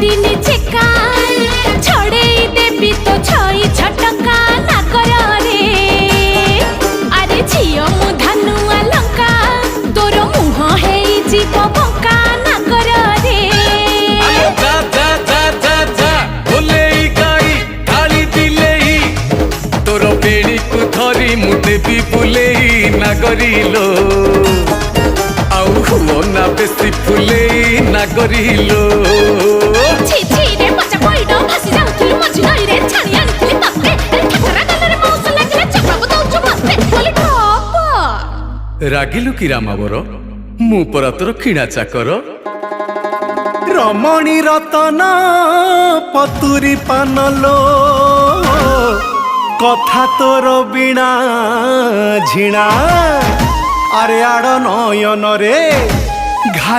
दिनी चेका छड़े देवी तो छई छटका ना कर रे अरे झियो मु धनुआ लंका तोर मुह है जीव बंका ना कर रे जा जा जा जा जा बोले गाई गाली दिले तोर बेड़ी को धरी मुते भी बुले ना करिलो आउ हुओ ना बेसी फुले ना करिलो छि छि रे मजा पइडो भासी जाउथुलु मझी नई रे छाणी आनिथिलि तते ठकरा गलरे मौस लागिले चकराबो दउछु मस्ते बोली टप रागिलु कि रामावर मु परा तोर किणा चाकर रमणी रतन पतुरी पानलो कथा तोर बिना झिणा अरे आड़ नयन रे घा